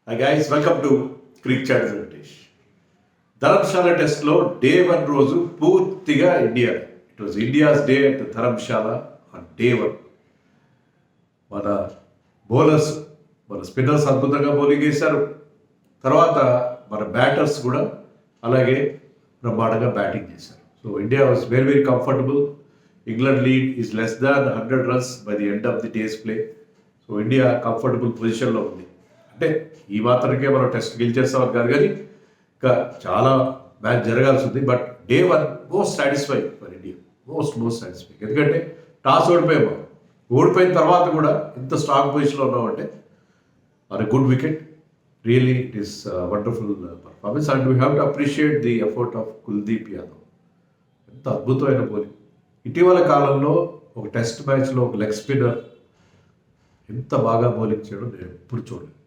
Hi guys, welcome to Cricket Chat British. Dharamshala టెస్ట్లో day 1 రోజు పూర్తిగా India. It was India's day at Dharamshala on day 1. మన bowlers, మన spinners అద్భుతంగా బౌలింగ్ చేశారు. తర్వాత మన బ్యాటర్స్ కూడా అలాగే బ్రహ్మాండంగా బ్యాటింగ్ చేశారు. So India was very very comfortable. England lead is less than 100 runs by the end of the days play. So India comfortable పొజిషన్లో ఉంది. అంటే ఈ మాత్రమే మనం టెస్ట్ గెలిచేస్తామని కాదు, కానీ ఇంకా చాలా మ్యాచ్ జరగాల్సి ఉంది. But day 1 most satisfy for India, most satisfy. ఎందుకంటే టాస్ ఓడిపోయాము, ఓడిపోయిన తర్వాత కూడా ఇంత స్ట్రాంగ్ పొజిషన్లో ఉన్నామంటే on a good wicket. Really it is wonderful performance and we have to appreciate the effort of Kuldeep Yadav. ఎంత అద్భుతమైన బౌలింగ్. ఇటీవల కాలంలో ఒక టెస్ట్ మ్యాచ్లో ఒక లెగ్ స్పిన్నర్ ఎంత బాగా బౌలింగ్ చేయడం నేను ఎప్పుడు చూడలేదు.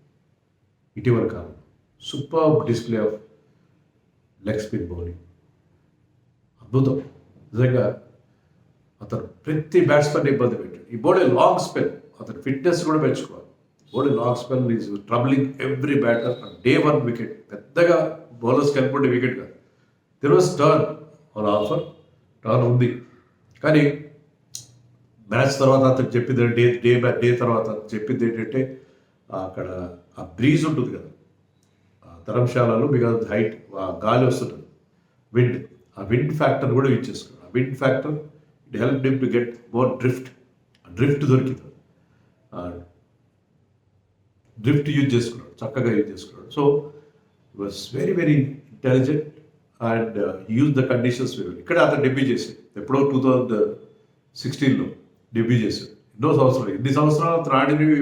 ఇటీవల కాలంలో super display of leg spin bowling, అద్భుతం నిజంగా. అతను ప్రతి బ్యాట్స్మెన్ ఇబ్బంది పెట్టాడు. ఈ బౌలర్ లాంగ్ స్పెల్, అతని ఫిట్నెస్ కూడా పెంచుకోవాలి. Bowler long spell is troubling every batter. Day 1 wicket పెద్దగా బౌలర్స్కి వెళ్ళిపోతే వికెట్ కాదు. There was turn on offer, turn ఉంది. కానీ మ్యాచ్ తర్వాత అతను చెప్పింది డే తర్వాత చెప్పింది ఏంటంటే అక్కడ ఆ బ్రీజ్ ఉంటుంది కదా ధర్మశాలలో, బికాజ్ హైట్ గాలి వస్తుంటుంది, విండ్. ఆ విండ్ ఫ్యాక్టర్ కూడా యూజ్ చేసుకున్నాడు. ఆ wind factor it help dim to get more drift. Drift దొరికింది, డ్రిఫ్ట్ యూజ్ చేసుకున్నాడు, చక్కగా యూజ్ చేసుకున్నాడు. So was very very intelligent and use the conditions. ఇక్కడ అతను డెబ్యూ చేశాడు ఎప్పుడో 2016లో డెబ్యూ చేశాడు. ఎన్ని సంవత్సరాలు అతను ఆడినవి,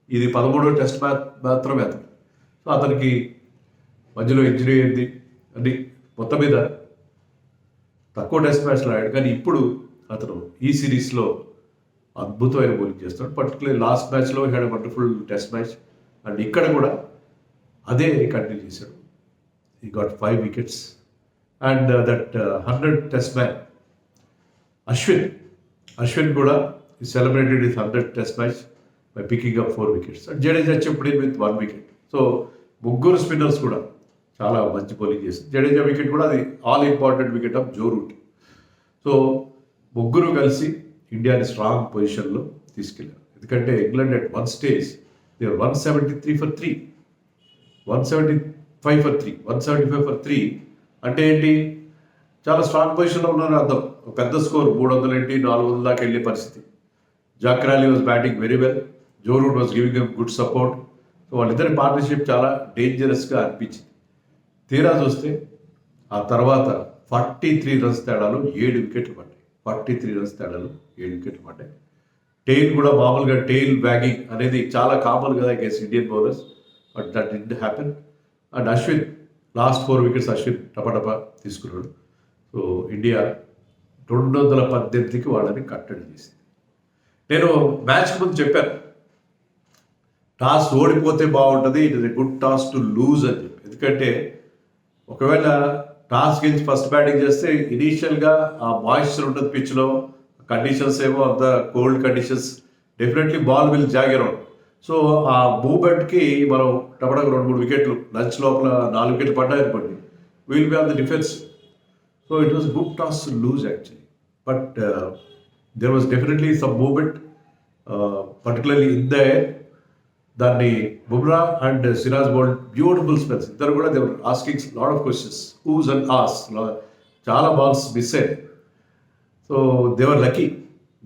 ఇది 13వ టెస్ట్ మ్యాచ్ మాత్రమే అతను. సో అతనికి మధ్యలో ఇంజరీ అయింది అని మొత్తం మీద తక్కువ టెస్ట్ మ్యాచ్లో ఆడాడు. కానీ ఇప్పుడు అతను ఈ సిరీస్లో అద్భుతమైన బౌలింగ్ చేస్తాడు. పర్టికులర్ లాస్ట్ మ్యాచ్లో had wonderful test match and ఇక్కడ కూడా అదే కంటిన్యూ చేశాడు. He got 5 wickets and that 100 test match Ashwin కూడా he celebrated his 100 test match by picking up 4 wickets and Jadeja chipped in with 1 wicket. So ముగ్గురు spinners కూడా చాలా మంచి బౌలింగ్ చేశారు. జడేజా వికెట్ కూడా అది all important wicket of Joe Root. So ముగ్గురు కలిసి ఇండియాని స్ట్రాంగ్ పొజిషన్లో తీసుకెళ్ళారు. ఎందుకంటే England at one stage they 173 for 3, 175 for 3, 175 for 3 అంటే ఏంటి, చాలా స్ట్రాంగ్ పొజిషన్లో ఉన్నారు అర్థం. ఒక పెద్ద స్కోర్ 300 ఏంటి 400 దాకా వెళ్ళే పరిస్థితి. జాక్రాలీ was batting very well, Joe Root was giving M good support. So వాళ్ళిద్దరి పార్ట్నర్షిప్ చాలా డేంజరస్గా అనిపించింది. తీరా చూస్తే ఆ తర్వాత 43 runs తేడాలు 7 వికెట్లు పడ్డాయి. 43 runs తేడాలు 7 వికెట్లు పడ్డాయి. టెయిల్ కూడా మామూలుగా టెయిల్ బ్యాగింగ్ అనేది చాలా కామన్ కదా against Indian bowlers, but that did happen. And Ashwin last 4 wickets Ashwin టపటపా తీసుకున్నాడు. సో ఇండియా 218కి వాళ్ళని కట్టడి చేసింది. నేను మ్యాచ్ ముందు చెప్పాను టాస్ ఓడిపోతే బాగుంటుంది, it is a good toss to lose అని చెప్పి. ఎందుకంటే ఒకవేళ టాస్ గెలిచి ఫస్ట్ బ్యాటింగ్ చేస్తే ఇనీషియల్గా ఆ మాయిశ్చర్ ఉంటుంది పిచ్లో, కండిషన్స్ ఏమో అంత cold conditions, definitely ball will jag around. So ఆ మూమెంట్కి మనం టపడకు 2-3 వికెట్లు లంచ్ లోపల 4 వికెట్లు పడ్డాయి అనుకోండి, will be on the defence. So it was good toss to lose actually. But there was definitely some movement, particularly in the air. దాన్ని Bumrah and Siraj bowled beautiful spells. ఇద్దరు కూడా they were asking lot of questions, oohs and aahs. చాలా balls miss అయ్యాయి. So they were lucky.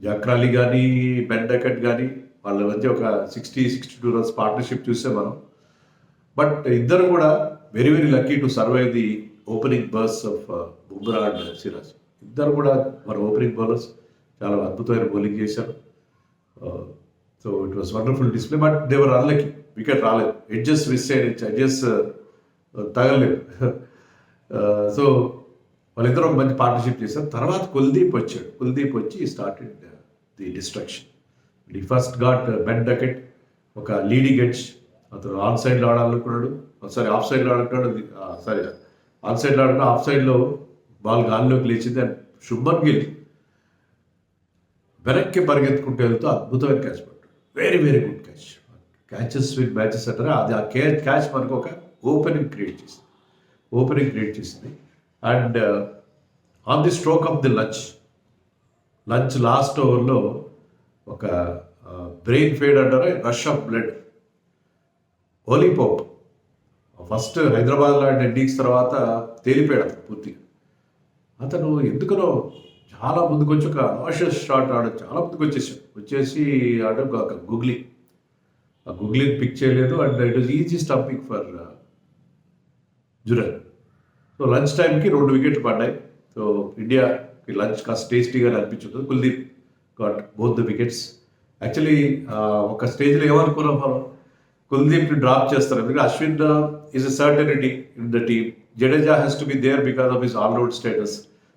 Zak Crawley కానీ Ben Duckett కానీ వాళ్ళ మధ్య ఒక 60-62 runs పార్ట్నర్షిప్ చూసాం మనం. బట్ ఇద్దరు కూడా very very lucky to survive the opening burst of Bumrah and Siraj. ఇద్దరు కూడా మన ఓపెనింగ్ బౌలర్స్ చాలా అద్భుతమైన బౌలింగ్ చేశారు. So it was wonderful display. But they were unlucky, wicket రాలేదు, ఎడ్జెస్ మిస్ అయ్యాడు, ఎడ్జెస్ తగలేదు. సో వాళ్ళిద్దరూ ఒక మంచి పార్ట్నర్షిప్ చేశారు. తర్వాత కుల్దీప్ వచ్చి started the destruction. He first got Ben Duckett, ఒక లీడింగ్ ఎడ్జ్. అతను ఆన్ సైడ్లో ఆడాలనుకున్నాడు, ఆఫ్ సైడ్లో ఆడుతున్నాడు, ఆన్ సైడ్లో ఆడుతున్నా, ఆఫ్ సైడ్లో బాల్ గాల్లోకి లేచింది. అండ్ శుభ్మన్ గిల్ వెనక్కి పరిగెత్తుకుంటూ వెళ్తూ అద్భుతమైన క్యాచ్ పట్టాడు. Very very good catch. Catches win matches అంటారు, అది ఆ క్యాచ్ మనకు ఒక ఓపెనింగ్ క్రియేట్ చేసింది. And on the stroke of the lunch last ఓవర్లో ఒక బ్రెయిన్ ఫేడ్ అంటారా, rush of blood. Ollie Pope first Hyderabad లాంటి ఇన్నింగ్స్ తర్వాత తేలిపోయాడు అతను పూర్తిగా. అతను ఎందుకనో చాలా ముందుకు వచ్చి ఒక అనాషియస్ షాట్ చాలా ముందుకు వచ్చేసి ఆడ ఒక గుగ్లీని పిక్ చేయలేదు. And it was easy stumping for Jurel. So lunch టైంకి 2 వికెట్లు పడ్డాయి. సో ఇండియాకి లంచ్ కాస్త టేస్టీగా అనిపించుంటుంది. Kuldeep got both the wickets. Actually ఒక స్టేజ్లో ఏమనుకున్నాం మనం, కుల్దీప్ని డ్రాప్ చేస్తారు, ఎందుకంటే Ashwin is a certainty in the team. Jadeja has to be there because of his all round status.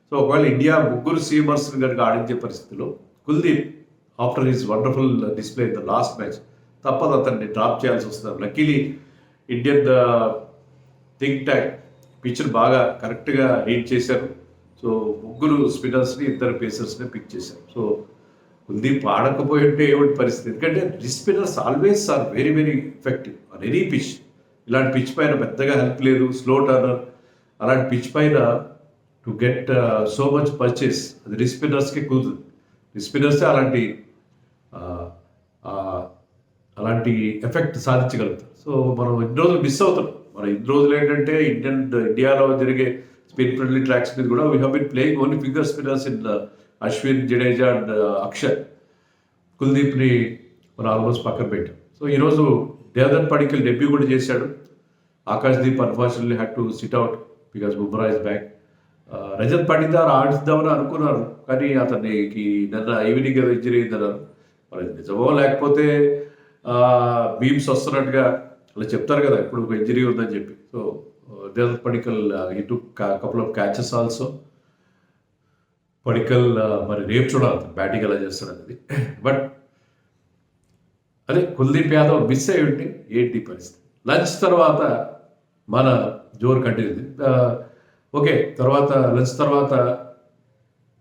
So ఒకవేళ ఇండియా 3 సీమర్స్ కనుక ఆడించే పరిస్థితిలో Kuldeep after his wonderful display in the last match తప్పదు అతన్ని డ్రాప్ చేయాల్సి వస్తుంది. లక్కీలీ ఇండియన్ థింక్ ట్యాంక్ పిచ్ను బాగా కరెక్ట్గా రీడ్ చేశారు. సో 3 స్పిన్నర్స్ని 2 పేసర్స్ని పిక్ చేశారు. సో కుల్దీప్ ఆడకపోయి ఉంటే ఏమిటి పరిస్థితి, ఎందుకంటే spinners always are very very effective on any pitch. ఇలాంటి పిచ్ పైన పెద్దగా హెల్ప్ లేదు, స్లో టర్నర్. అలాంటి పిచ్ పైన to get so much purchase అది స్పిన్నర్స్కి కుదురుతుంది. స్పిన్నర్సే అలాంటి ఎఫెక్ట్ సాధించగలుగుతారు. సో మనం ఇన్ని రోజులు మిస్ అవుతాం. ఇన్ని రోజులు ఏంటంటే ఇండియాలో జరిగే స్పిన్ ఫ్రెండ్లీ ట్రాక్స్ మీద కూడా we have been playing only finger spinners in Ashwin, Jadeja and Axar. కుల్దీప్ని మనం ఆల్మోస్ట్ పక్కన పెట్టాం. సో ఈరోజు దేవదత్ పడిక్కల్ డెబ్యూ కూడా చేశాడు. Akash Deep unfortunately had to sit out because Bumrah is back. Rajat Patidar ఆడిద్దామని అనుకున్నారు, కానీ అతనికి నిన్న ఈవినింగ్ ఇంజరీ అయిందన్నారు. మరి నిజమో లేకపోతే బీమ్స్ వస్తున్నట్టుగా అలా చెప్తారు కదా, ఇప్పుడు ఒక ఇంజరీ ఉందని చెప్పి. So Devdutt Padikkal he took couple of catches also. Padikkal మరి రేపు చూడాలి బ్యాటింగ్ ఎలా చేస్తాడు అనేది. బట్ అదే కుల్దీప్ యాదవ్ మిస్ అయ్యి ఉంటే ఏంటి పరిస్థితి. లంచ్ తర్వాత మన జోరు కంటిన్యూ. ఓకే, తర్వాత లంచ్ తర్వాత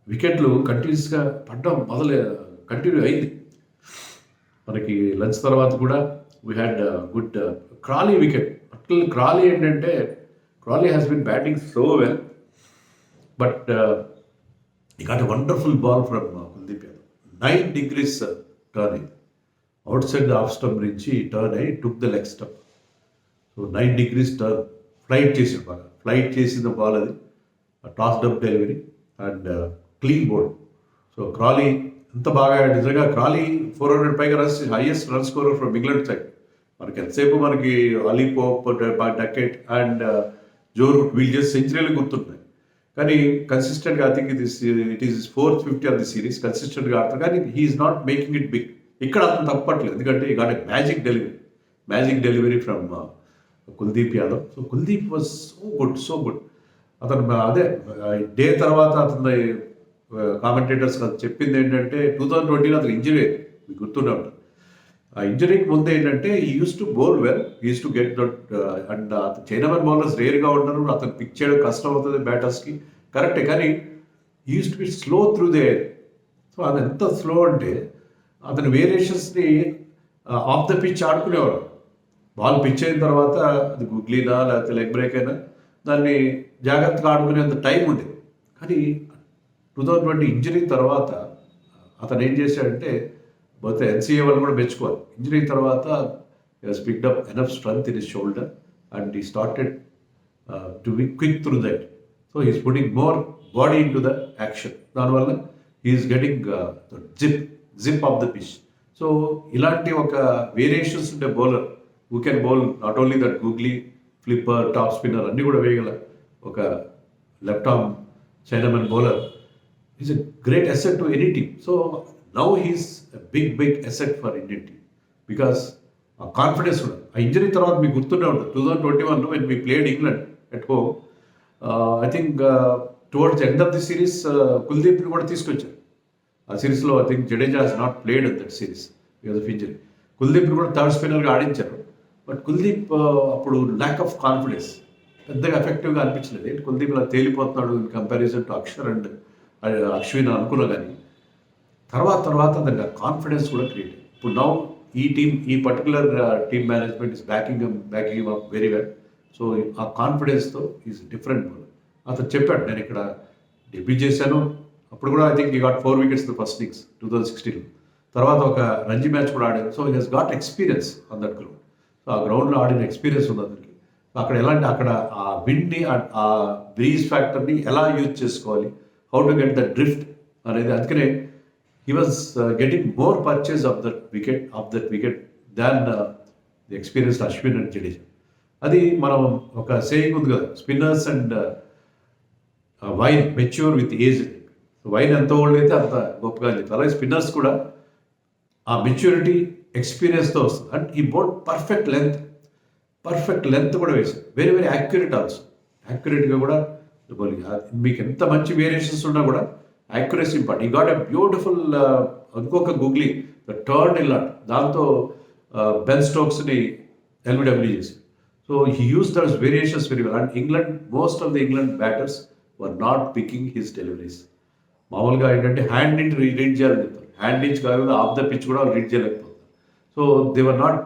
వికెట్లు కంటిన్యూస్గా పడ్డం కంటిన్యూ అయింది మనకి. లంచ్ తర్వాత కూడా we had good Crawley wicket. Crawley ఏంటంటే Crawley has been batting so well, but he got a wonderful ball from Kuldeep Yadav. 9 degrees turn అయింది. అవుట్సైడ్ ద ఆఫ్ స్టంప్ నుంచి టర్న్ అయ్యి took the leg stump. So 9 degrees turn flight చేసిన ball అది. Tossed up delivery and clean bowled. So Crawley ఎంత బాగా, నిజంగా Crawley 400 పైగా runs, highest run scorer from England side. మనకి ఎంతసేపు మనకి Ollie Pope, Duckett and Joe Root వీళ్ళు చేసి సెంచరీలు గుర్తుంటాయి, కానీ కన్సిస్టెంట్గా I think it is 4th 50 of the series కన్సిస్టెంట్గా ఆడతారు. కానీ he's not making it big. ఇక్కడ అతను తప్పట్లేదు, ఎందుకంటే he got a magic delivery from Kuldeep Yadav. So Kuldeep was so good. అతను అదే డే తర్వాత అతని కామెంటేటర్స్ చెప్పింది ఏంటంటే 2020లో అతను ఇంజరీ అయింది, మీకు గుర్తుండే ఉంటుంది. ఆ ఇంజరీకి ముందు ఏంటంటే ఈ use to bowl well, use to get that. And chinaman bowlers రేర్గా ఉంటారు, అతను పిక్ చేయడం కష్టం అవుతుంది బ్యాటర్స్కి, కరెక్టే. కానీ used to be slow through the air. So అది ఎంత స్లో అంటే అతని వేరియేషన్స్ని ఆఫ్ ద పిచ్ ఆడుకునేవాడు. బాల్ పిచ్ అయిన తర్వాత అది గుగ్లీనా లేకపోతే లెగ్ బ్రేక్ అయినా దాన్ని జాగ్రత్తగా ఆడుకునేంత టైం ఉండేది. కానీ 2020 ఇంజరీ తర్వాత అతను ఏం చేశాడంటే, బహుశా ఎన్సీఏ వాళ్ళు కూడా మెచ్చుకోవాలి. ఇంజరీ తర్వాత picked up enough strength in his shoulder and he started to be quick through that. So he's putting more body into the action. దానివల్ల he's getting zip off the pitch. So ఇలాంటి ఒక variations ఉండే bowler who can bowl not only that googly, flipper, top spinner అన్నీ కూడా వేయగల ఒక left arm chinaman bowler is a great asset to any team. So now he's a big asset for Indian team because ఆ confidence కూడా. ఆ injury తర్వాత మీకు గుర్తుండే ఉంటుంది 2021 when we played England at home. I think towards end of the series కుల్దీప్ని కూడా తీసుకొచ్చారు. ఆ సిరీస్లో I think Jadeja has not played in that series because of injury. కుల్దీప్ని కూడా థర్డ్ స్పిన్నర్గా ఆడించారు. బట్ కుల్దీప్ అప్పుడు ల్యాక్ ఆఫ్ కాన్ఫిడెన్స్, పెద్దగా ఎఫెక్టివ్గా అనిపించలేదు. ఏంటి కుల్దీప్ ఇలా తేలిపోతున్నాడు in comparison to Axar and Ashwin అనుకున్నా. కానీ తర్వాత దానికి కాన్ఫిడెన్స్ కూడా క్రియేట్ అయ్యింది. ఇప్పుడు నౌ ఈ particular team management is backing up very well. So ఆ కాన్ఫిడెన్స్తో ఈజ్ డిఫరెంట్. అతను చెప్పాడు, నేను ఇక్కడ డెబ్యూ చేశాను, అప్పుడు కూడా I think he got 4 wickets the first innings 2016. తర్వాత ఒక రంజీ మ్యాచ్ కూడా ఆడాడు. So he has got experience on that ground. So ఆ గ్రౌండ్లో ఆడిన ఎక్స్పీరియన్స్ ఉంది అతనికి. అక్కడ ఎలాంటి అక్కడ ఆ విండ్ని, ఆ బ్రీజ్ ఫ్యాక్టర్ని ఎలా యూజ్ చేసుకోవాలి, how to get the drift అనేది. అందుకనే he was getting more purchase of that wicket than the experience Ashwin and Jadeja. అది మనం ఒక సేయింగ్ ఉంది కదా, spinners and wine mature with age. Wine ఎంత ఓల్డ్ అయితే అంత గొప్పగా అని చెప్తారు. అలాగే స్పిన్నర్స్ కూడా ఆ మెచ్యూరిటీ ఎక్స్పీరియన్స్తో వస్తుంది. అండ్ ఈ బోర్డ్ పర్ఫెక్ట్ లెంత్ కూడా వేశారు. Very very accurate also. యాక్యురేట్గా కూడా మీకు ఎంత మంచి వేరియేషన్స్ ఉన్నా కూడా accuracy important. He got a beautiful ఇంకొక గూగ్లీ ద టర్న్ ఇలాట్, దాంతో బెన్ స్టోక్స్ని ఎల్బిడబ్ల్యూ చేశారు. So he uses that's variations very well. And most of the England batters were not picking his deliveries. మామూలుగా ఏంటంటే హ్యాండ్ నుంచి రీడ్ చేయాలని చెప్తారు, హ్యాండ్ నుంచి కాదు ఆఫ్ ద పిచ్ కూడా రీడ్ చేయలేకపోతారు. సో దే వర్ నాట్,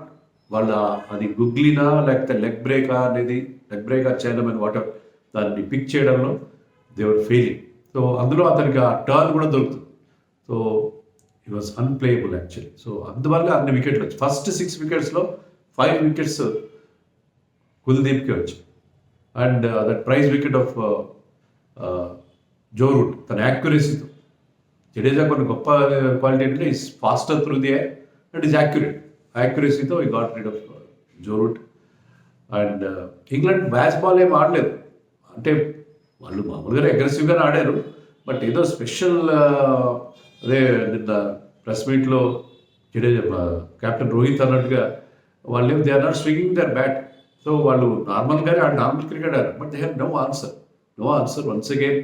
వాళ్ళ అది గుగ్లీనా లేకపోతే లెగ్ బ్రేకా చేయడం అని వాటర్ దాన్ని పిక్ చేయడంలో దేవర్ ఫెయిలింగ్. సో అందులో అతనికి ఆ టర్న్ కూడా దొరుకుతుంది. సో ఈ వాజ్ అన్ప్లేయబుల్ యాక్చువల్లీ. సో అందువల్ల అన్ని వికెట్లు వచ్చి ఫస్ట్ 6 wicketsలో 5 wickets కుల్దీప్కి వచ్చాయి. And that prize wicket of Joe Root తన యాక్యురసీతో. జడేజా కొన్ని గొప్ప క్వాలిటీ అంటే his faster through the air and his యాక్యురసీతో he got rid of Joe Root. And England match ball ఏం ఆడలేదు, అంటే వాళ్ళు మామూలుగా అగ్రెసివ్గానే ఆడారు. బట్ ఏదో స్పెషల్ అదే నిన్న ప్రెస్ మీట్లో జడేజా కెప్టెన్ రోహిత్ అన్నట్టుగా వాళ్ళు they are not swinging their bat. So వాళ్ళు నార్మల్గానే నార్మల్ క్రికెట్ ఆడారు. But they have no answer once again.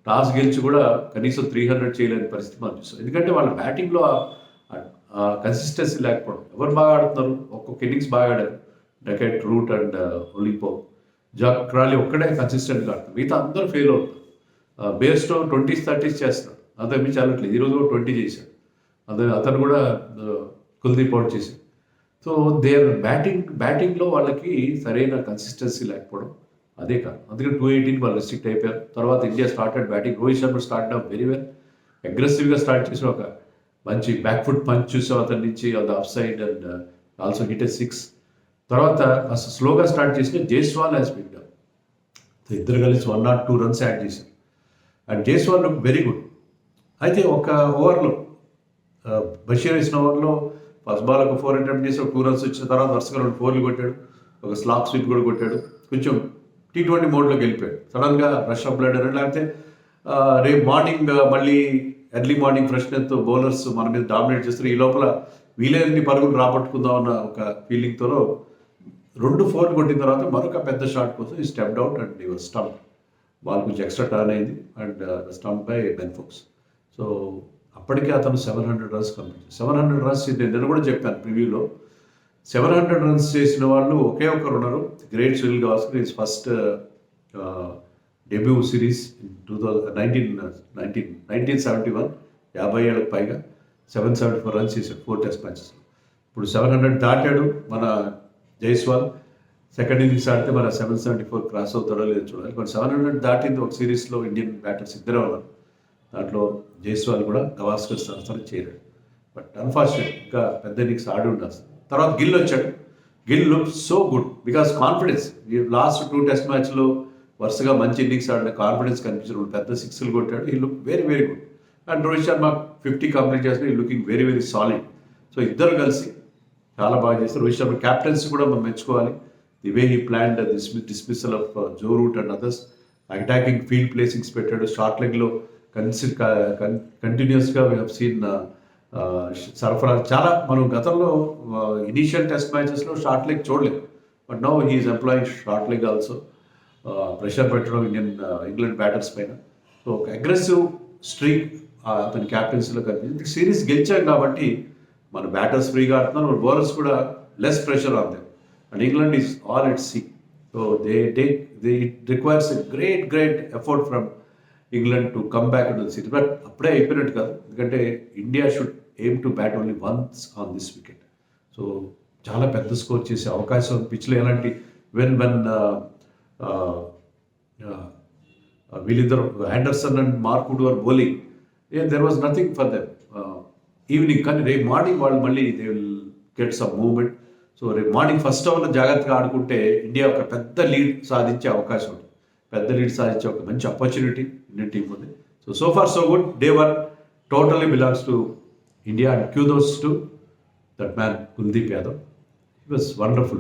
Toss గెలిచి కూడా కనీసం 300 చేయలేని పరిస్థితి మనం చూస్తాం. ఎందుకంటే వాళ్ళ బ్యాటింగ్లో కన్సిస్టెన్సీ లేకపోవడం. ఎవరు బాగా ఆడుతున్నారు, ఒక్కొక్క ఇన్నింగ్స్ బాగా ఆడారు. Duckett, Root and Ollie Pope, Zak Crawley ఒక్కడే కన్సిస్టెంట్గా ఆడుతున్నారు. మిగతా అందరూ ఫెయిల్ అవుతారు. బేర్స్టో 20s 30s చేస్తున్నాడు, అంతకు మించి ఆడట్లేదు. ఈరోజు కూడా 20 చేశాడు. అతను కూడా కుల్దీప్ అవుట్ చేశాడు. సో దేర్ బ్యాటింగ్లో వాళ్ళకి సరైన కన్సిస్టెన్సీ లేకపోవడం అదే కాదు. అందుకని 218 వాళ్ళు రెస్ట్రిక్ట్ అయిపోయారు. తర్వాత India started batting. Rohit Sharma start up very well, అగ్రెసివ్గా స్టార్ట్ చేసి ఒక మంచి బ్యాక్ ఫుట్ పంచ్ చూసాం అతని నుంచి on the up side and also hit ఎ 6. తర్వాత అసలు స్లోగా స్టార్ట్ చేసిన జైస్వాల్ హ్యాస్ పిక్డ్ అప్. ఇద్దరు కలిసి 1 or 2 runs యాడ్ చేశారు. And Jaiswal look very good. అయితే ఒక ఓవర్లో బషీర్ వేసిన ఓవర్లో ఫస్ట్ బాల్ ఒక 4 attempt చేసి ఒక 2 runs వచ్చిన తర్వాత వరుసగా 2 4లు కొట్టాడు, ఒక స్లాక్ స్వీప్ కూడా కొట్టాడు. కొంచెం T20 మోడ్లోకి వెళ్ళిపోయాడు. సడన్గా రష్ ఆఫ్ బ్లడ్ అని, లేకపోతే రేపు మార్నింగ్ మళ్ళీ ఎర్లీ మార్నింగ్ ఫ్రెష్నెస్తో బౌలర్స్ మన మీద డామినేట్ చేస్తారు, ఈ లోపల వీలైనన్ని పరుగులు రాబట్టుకుందాం అన్న ఒక ఫీలింగ్తో 2 4 కొట్టిన తర్వాత మరొక పెద్ద షాట్ కోసం ఈ స్టెప్డ్ అవుట్ అండ్ ఈ వాజ్ స్టంప్. బాల్ కొంచెం ఎక్స్ట్రా టర్న్ అయింది and stump by Ben Foakes. So అప్పటికే అతను 700 runs కంప్లీట్. 700 runs నేను కూడా చెప్పాను ప్రివ్యూలో. 700 runs చేసిన వాళ్ళు ఒకే ఒక్కరు ఉన్నారు, great Sunil Gavaskar. Is first debut series 1971, 50 ఏళ్ళకి పైగా 774 runs చేశాడు 4 Test matches. ఇప్పుడు 700 దాటాడు మన జైస్వాల్. సెకండ్ ఇన్నింగ్స్ ఆడితే మన 774 క్రాస్ అవుతాడో లేదో చూడాలి. బట్ 700 దాటింది ఒక సిరీస్లో ఇండియన్ బ్యాటర్స్ ఇద్దరే ఉన్నారు. దాంట్లో జైస్వాల్ కూడా గవాస్కర్ సరసరి చేరాడు. బట్ అన్ఫార్చునేట్ ఇంకా పెద్ద ఇన్నింగ్స్ ఆడి ఉండాల్సి. తర్వాత గిల్ వచ్చాడు. Gill look so good because confidence. Last 2 Test matchలో వరుసగా మంచి ఇన్నింగ్స్ ఆడిన కాన్ఫిడెన్స్ కనిపించాడు. పెద్ద 6లు కొట్టాడు. ఈ look very very good. And Rohit Sharma 50 complete చేసిన ఈ looking very very solid. So ఇద్దరు కలిసి చాలా బాగా చేస్తారు. రోహిత్ శర్మ క్యాప్టెన్సీ కూడా మనం మెచ్చుకోవాలి. The way he planned dismissal of Joe Root and others. Attacking field placings పెట్టాడు. షార్ట్ లెగ్లో కంటిన్యూస్గా వీ హ్యావ్ సీన్ సరఫరాజ్. చాలా మనం గతంలో ఇనీషియల్ టెస్ట్ మ్యాచెస్లో షార్ట్ లెగ్ చూడలేదు. But now he is employing short leg also. Pressure పెట్టడం ఇంగ్లాండ్ బ్యాటర్స్ పైన. సో ఒక అగ్రెసివ్ స్ట్రీక్ అతని క్యాప్టెన్సీలో కనిపించింది. సిరీస్ గెలిచాం కాబట్టి మన బ్యాటర్స్ ఫ్రీగా ఆడుతున్నారు, మన బౌలర్స్ కూడా less pressure on them. And England is all at sea. So it requires a great effort from England to come back to the series. But అప్పుడే అయిపోయినట్టు కాదు, ఎందుకంటే India should aim to bat only once on this wicket. So చాలా పెద్ద score చేసే అవకాశం పిచ్లో ఎలాంటి వెన్ వీళ్ళిద్దరు Anderson and Mark Wood are bowling there was nothing for them evening. కానీ రేపు మార్నింగ్ వాళ్ళు మళ్ళీ they will get some movement. So రేపు మార్నింగ్ ఫస్ట్ ఓవర్లో జాగ్రత్తగా ఆడుకుంటే ఇండియా ఒక పెద్ద లీడ్ సాధించే అవకాశం ఉంది. పెద్ద లీడ్ సాధించే ఒక మంచి ఆపర్చునిటీ ఇండియన్ టీం ఉంది. So far so good. Day 1 totally belongs to India, and kudos to that man Kuldeep Yadav. It was wonderful.